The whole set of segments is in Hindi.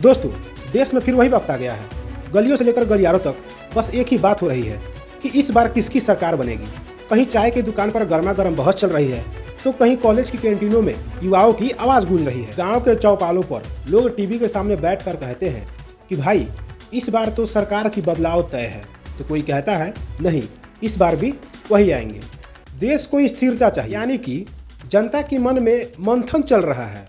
दोस्तों, देश में फिर वही वक्त आ गया है। गलियों से लेकर गलियारों तक बस एक ही बात हो रही है कि इस बार किसकी सरकार बनेगी। कहीं चाय की दुकान पर गर्मा गर्म बहस चल रही है तो कहीं कॉलेज की कैंटीनों में युवाओं की आवाज़ गूंज रही है। गांव के चौपालों पर लोग टीवी के सामने बैठकर कहते हैं कि भाई इस बार तो सरकार की बदलाव तय है, तो कोई कहता है नहीं, इस बार भी वही आएंगे। देश को स्थिरता चाहिए, यानी कि जनता के मन में मंथन चल रहा है।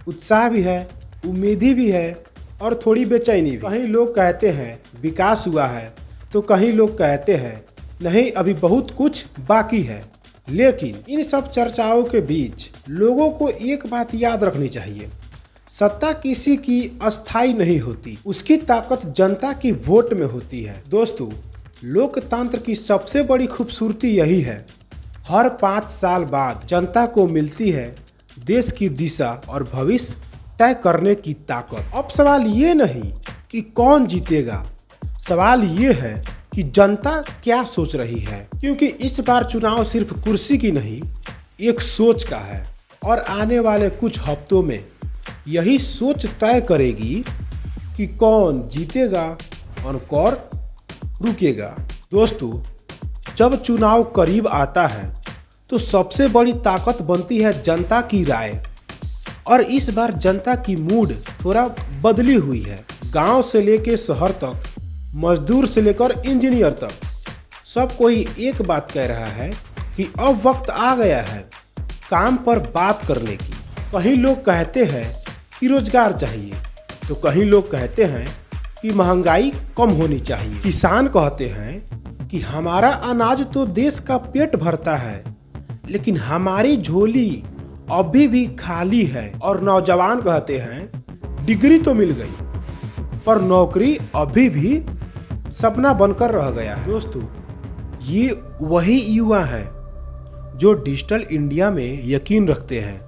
उत्साह भी है, उम्मीद भी है और थोड़ी बेचैनी भी। कहीं लोग कहते हैं विकास हुआ है तो कहीं लोग कहते हैं नहीं, अभी बहुत कुछ बाकी है। लेकिन इन सब चर्चाओं के बीच लोगों को एक बात याद रखनी चाहिए, सत्ता किसी की अस्थायी नहीं होती, उसकी ताकत जनता की वोट में होती है। दोस्तों, लोकतंत्र की सबसे बड़ी खूबसूरती यही है, हर 5 साल बाद जनता को मिलती है देश की दिशा और भविष्य तय करने की ताकत। अब सवाल ये नहीं कि कौन जीतेगा, सवाल ये है कि जनता क्या सोच रही है, क्योंकि इस बार चुनाव सिर्फ कुर्सी की नहीं, एक सोच का है और आने वाले कुछ हफ्तों में यही सोच तय करेगी कि कौन जीतेगा और कौन रुकेगा। दोस्तों, जब चुनाव करीब आता है तो सबसे बड़ी ताकत बनती है जनता की राय, और इस बार जनता की मूड थोड़ा बदली हुई है। गांव से लेकर शहर तक, मजदूर से लेकर इंजीनियर तक, सब कोई एक बात कह रहा है कि अब वक्त आ गया है काम पर बात करने की। कहीं लोग कहते हैं कि रोजगार चाहिए, तो कहीं लोग कहते हैं कि महंगाई कम होनी चाहिए। किसान कहते हैं कि हमारा अनाज तो देश का पेट भरता है, लेकिन हमारी झोली अभी भी खाली है। और नौजवान कहते हैं डिग्री तो मिल गई पर नौकरी अभी भी सपना बनकर रह गया है। दोस्तों, ये वही युवा है जो डिजिटल इंडिया में यकीन रखते हैं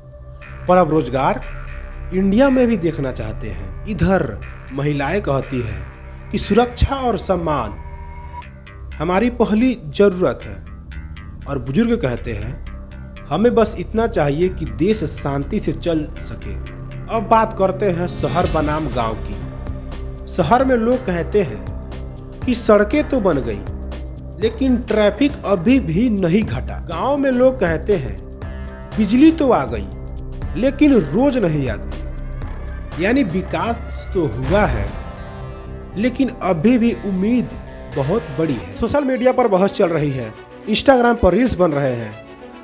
पर अब रोजगार इंडिया में भी देखना चाहते हैं। इधर महिलाएं कहती है कि सुरक्षा और सम्मान हमारी पहली जरूरत है, और बुजुर्ग कहते हैं हमें बस इतना चाहिए कि देश शांति से चल सके। अब बात करते हैं शहर बनाम गांव की। शहर में लोग कहते हैं कि सड़कें तो बन गई लेकिन ट्रैफिक अभी भी नहीं घटा। गांव में लोग कहते हैं बिजली तो आ गई लेकिन रोज नहीं आती। यानी विकास तो हुआ है लेकिन अभी भी उम्मीद बहुत बड़ी है। सोशल मीडिया पर बहस चल रही है, इंस्टाग्राम पर रील्स बन रहे हैं,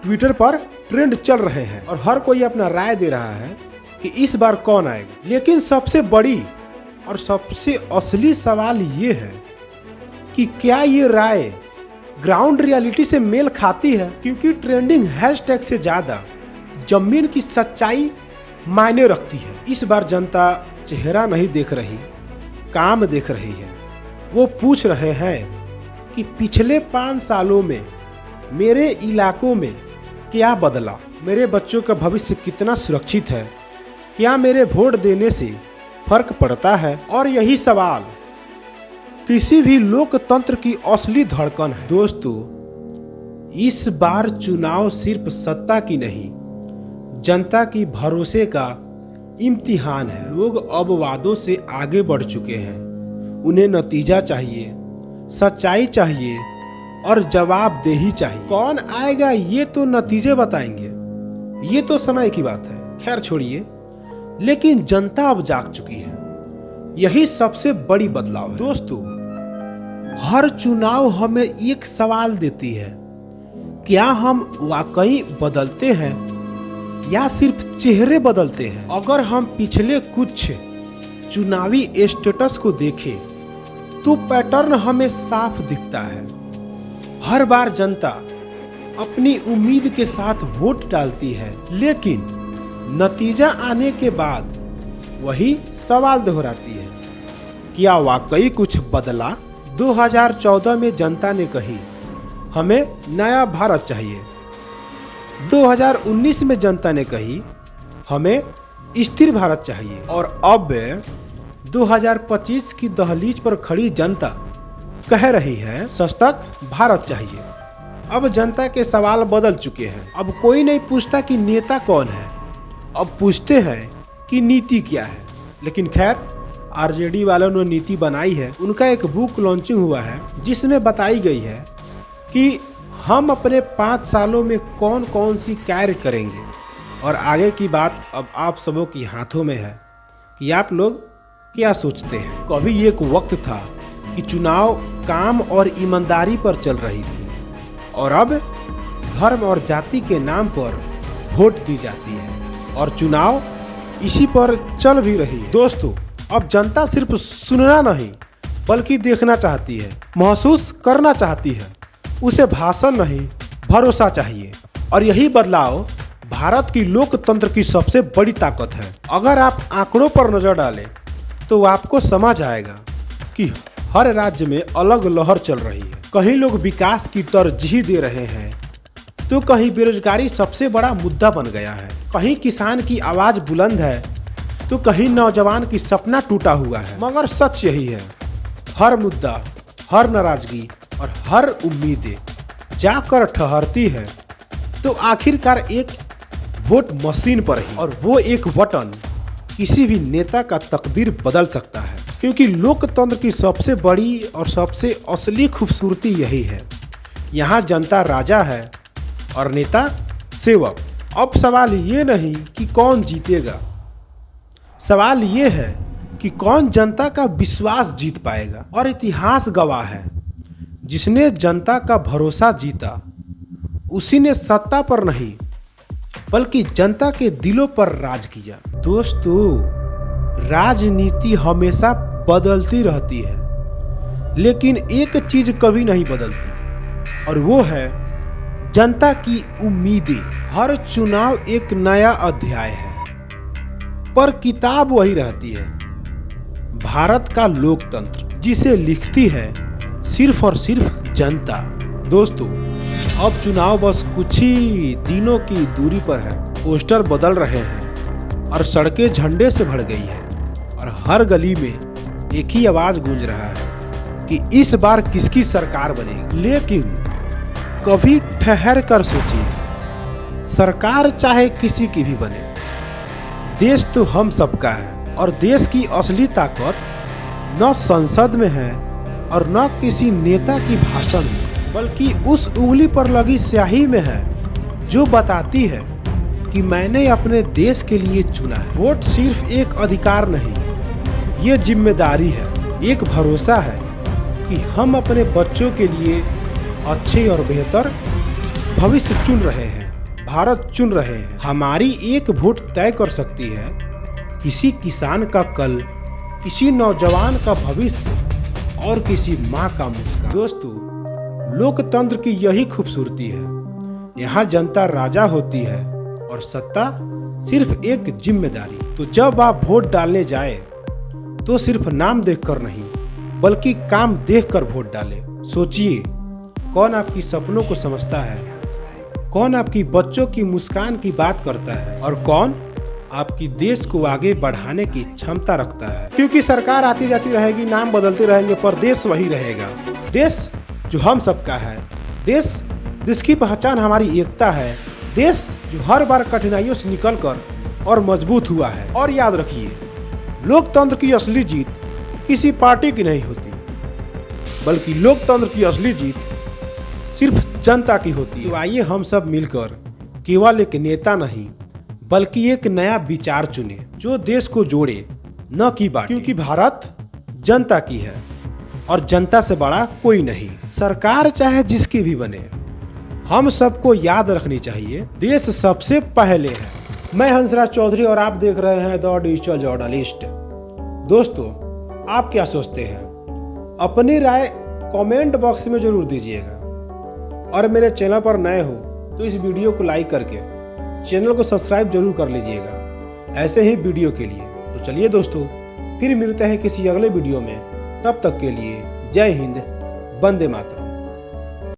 ट्विटर पर ट्रेंड चल रहे हैं और हर कोई अपना राय दे रहा है कि इस बार कौन आएगा। लेकिन सबसे बड़ी और सबसे असली सवाल ये है कि क्या ये राय ग्राउंड रियलिटी से मेल खाती है, क्योंकि ट्रेंडिंग हैशटैग से ज्यादा जमीन की सच्चाई मायने रखती है। इस बार जनता चेहरा नहीं देख रही, काम देख रही है। वो पूछ रहे हैं कि पिछले 5 सालों में मेरे इलाकों में क्या बदला, मेरे बच्चों का भविष्य कितना सुरक्षित है, क्या मेरे वोट देने से फर्क पड़ता है। और यही सवाल किसी भी लोकतंत्र की असली धड़कन है। दोस्तों, इस बार चुनाव सिर्फ सत्ता की नहीं, जनता की भरोसे का इम्तिहान है। लोग अब वादों से आगे बढ़ चुके हैं, उन्हें नतीजा चाहिए, सच्चाई चाहिए और जवाबदेही चाहिए। कौन आएगा ये तो नतीजे बताएंगे, ये तो समय की बात है। खैर छोड़िए, लेकिन जनता अब जाग चुकी है, यही सबसे बड़ी बदलाव है। दोस्तों, हर चुनाव हमें एक सवाल देती है, क्या हम वाकई बदलते हैं या सिर्फ चेहरे बदलते हैं। अगर हम पिछले कुछ चुनावी स्टेटस को देखें तो पैटर्न हमें साफ दिखता है। हर बार जनता अपनी उम्मीद के साथ वोट डालती है, लेकिन नतीजा आने के बाद वही सवाल दोहराती है, क्या वाकई कुछ बदला। 2014 में जनता ने कही हमें नया भारत चाहिए, 2019 में जनता ने कही हमें स्थिर भारत चाहिए, और अब 2025 की दहलीज पर खड़ी जनता कह रही है सशक्त भारत चाहिए। अब जनता के सवाल बदल चुके हैं। अब कोई नहीं पूछता कि नेता कौन है, अब पूछते हैं कि नीति क्या है। लेकिन खैर, आरजेडी वालों ने नीति बनाई है, उनका एक बुक लॉन्चिंग हुआ है जिसमें बताई गई है कि हम अपने 5 सालों में कौन कौन सी कार्य करेंगे। और आगे की बात अब आप सबों के हाथों में है कि आप लोग क्या सोचते हैं। कभी एक वक्त था कि चुनाव काम और ईमानदारी पर चल रही थी और अब धर्म और जाति के नाम पर वोट दी जाती है और चुनाव इसी पर चल भी रही है। दोस्तों, अब जनता सिर्फ सुनना नहीं बल्कि देखना चाहती है, महसूस करना चाहती है। उसे भाषण नहीं, भरोसा चाहिए। और यही बदलाव भारत की लोकतंत्र की सबसे बड़ी ताकत है। अगर आप आंकड़ों पर नजर डालें तो आपको समझ आएगा कि हर राज्य में अलग लहर चल रही है। कहीं लोग विकास की तरजीह दे रहे हैं तो कहीं बेरोजगारी सबसे बड़ा मुद्दा बन गया है। कहीं किसान की आवाज बुलंद है तो कहीं नौजवान की सपना टूटा हुआ है। मगर सच यही है, हर मुद्दा, हर नाराजगी और हर उम्मीदें जाकर ठहरती है तो आखिरकार एक वोट मशीन पर ही, और वो एक बटन किसी भी नेता का तकदीर बदल सकता है। क्योंकि लोकतंत्र की सबसे बड़ी और सबसे असली खूबसूरती यही है, यहाँ जनता राजा है और नेता सेवक। अब सवाल ये नहीं कि कौन जीतेगा, सवाल ये है कि कौन जनता का विश्वास जीत पाएगा। और इतिहास गवाह है, जिसने जनता का भरोसा जीता उसी ने सत्ता पर नहीं बल्कि जनता के दिलों पर राज किया। दोस्तों, राजनीति हमेशा बदलती रहती है लेकिन एक चीज कभी नहीं बदलती और वो है जनता की उम्मीदें। हर चुनाव एक नया अध्याय है पर किताब वही रहती है, भारत का लोकतंत्र, जिसे लिखती है सिर्फ और सिर्फ जनता। दोस्तों, अब चुनाव बस कुछ ही दिनों की दूरी पर है। पोस्टर बदल रहे हैं और सड़कें झंडे से भर गई है और हर गली में एक ही आवाज गूंज रहा है कि इस बार किसकी सरकार बनेगी। लेकिन कभी ठहर कर सोचिए, सरकार चाहे किसी की भी बने, देश तो हम सबका है और देश की असली ताकत न संसद में है और न किसी नेता की भाषण में, बल्कि उस उंगली पर लगी स्याही में है जो बताती है कि मैंने अपने देश के लिए चुना है। वोट सिर्फ एक अधिकार नहीं, ये जिम्मेदारी है, एक भरोसा है कि हम अपने बच्चों के लिए अच्छे और बेहतर भविष्य चुन रहे हैं, भारत चुन रहे हैं। हमारी एक वोट तय कर सकती है किसी किसान का कल, किसी नौजवान का भविष्य और किसी माँ का मुस्कान। दोस्तों, लोकतंत्र की यही खूबसूरती है, यहाँ जनता राजा होती है और सत्ता सिर्फ एक जिम्मेदारी। तो जब आप वोट डालने जाए तो सिर्फ नाम देखकर नहीं बल्कि काम देखकर वोट डालें। सोचिए, कौन आपकी सपनों को समझता है, कौन आपकी बच्चों की मुस्कान की बात करता है और कौन आपकी देश को आगे बढ़ाने की क्षमता रखता है। क्योंकि सरकार आती जाती रहेगी, नाम बदलते रहेंगे पर देश वही रहेगा। देश जो हम सबका है, देश जिसकी पहचान हमारी एकता है, देश जो हर बार कठिनाइयों से निकलकर और मजबूत हुआ है। और याद रखिए, लोकतंत्र की असली जीत किसी पार्टी की नहीं होती बल्कि लोकतंत्र की असली जीत सिर्फ जनता की होती है। तो आइए हम सब मिलकर केवल एक नेता नहीं बल्कि एक नया विचार चुने जो देश को जोड़े, न कि बांटे। क्योंकि भारत जनता की है और जनता से बड़ा कोई नहीं। सरकार चाहे जिसकी भी बने, हम सबको याद रखनी चाहिए, देश सबसे पहले है। मैं हंसराज चौधरी और आप देख रहे हैं द डिजिटल जर्नलिस्ट। दोस्तों, आप क्या सोचते हैं? अपनी राय कमेंट बॉक्स में जरूर दीजिएगा और मेरे चैनल पर नए हो तो इस वीडियो को लाइक करके चैनल को सब्सक्राइब जरूर कर लीजिएगा ऐसे ही वीडियो के लिए। तो चलिए दोस्तों, फिर मिलते हैं किसी अगले वीडियो में। तब तक के लिए जय हिंद, वंदे मातरम।